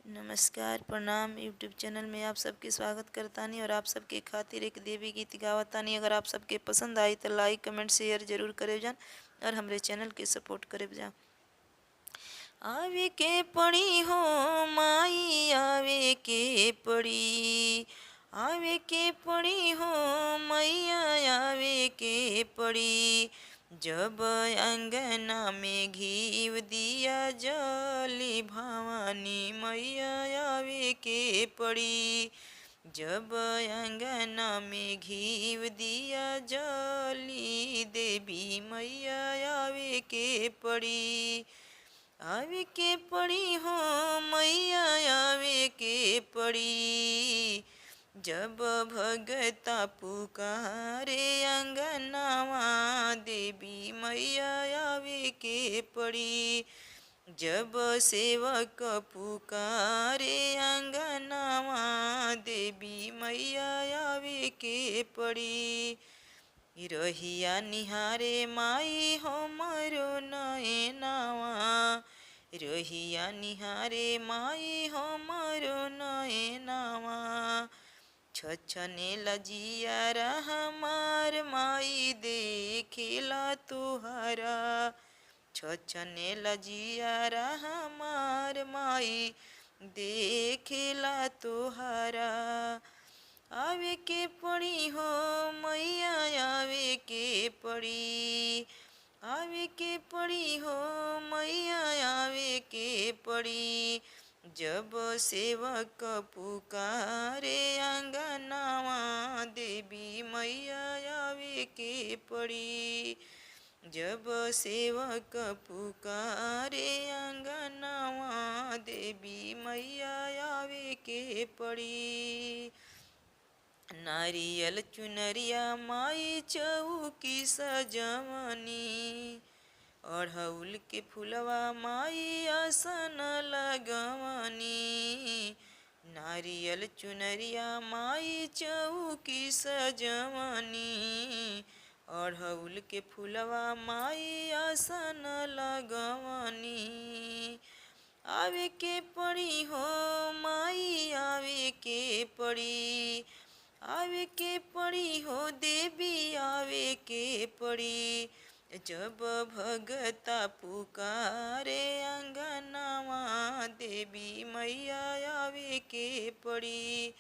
नमस्कार प्रणाम YouTube channel में आप सबके स्वागत करतानी और आप सबके खातिर एक देवी गीत गावतानी। अगर आप सबके पसंद आई तो लाइक कमेंट शेयर जरूर करे जान और हमरे चैनल के सपोर्ट करे जान। आवे के पड़ी हो माई आवे के पड़ी, आवे के पड़ी हो मैया आवे के पड़ी। जब अंगना में घीव दिया जली भवानी मैया आवे के पड़ी। जब अंगना में घीव दिया जली देवी मैया आवे के पड़ी। आवे के पड़ी हो मैया आवे के पड़ी। जब भगता पुकारे अंगनावा देवी मैया आवे के पड़ी। जब सेवक पुकारे अंगनावा देवी मैया आवे के पड़ी। रहिया निहारे माई हमरो नयनावा, रहिया निहारे माई हमरो नयनावा। छछने लजियारा हमार माई देखेला तुहरा, छछने लजियारा हमार माई देखेला तुहरा। आवे के पड़ी हो मैया आवे के पड़ी, आवे के पड़ी हो मैया आवे के पड़ी। जब सेवक पुकारे अंगनावा देवी मैया आवे के पड़ी। जब सेवक पुकारे अंगनावा देवी मैया आवे के पड़ी। नारियल चुनरिया माई चौकी सजवनी, अड़हुल के फुलवा माई आसन लगवनी। नारियल चुनरिया माई चौकी सजवनी, अड़हुल के फुलवा माई आसन लगवनी। आवे के पड़ी हो माई आवे के पड़ी, आवे के पड़ी हो देवी आवे के पड़ी। जब भगता पुकारे अंगनावा देवी मैया आवे के पड़ी।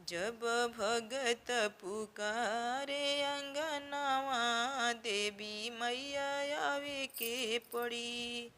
जब भगत पुकारे अंगनावा देवी मैया आवे के पड़ी।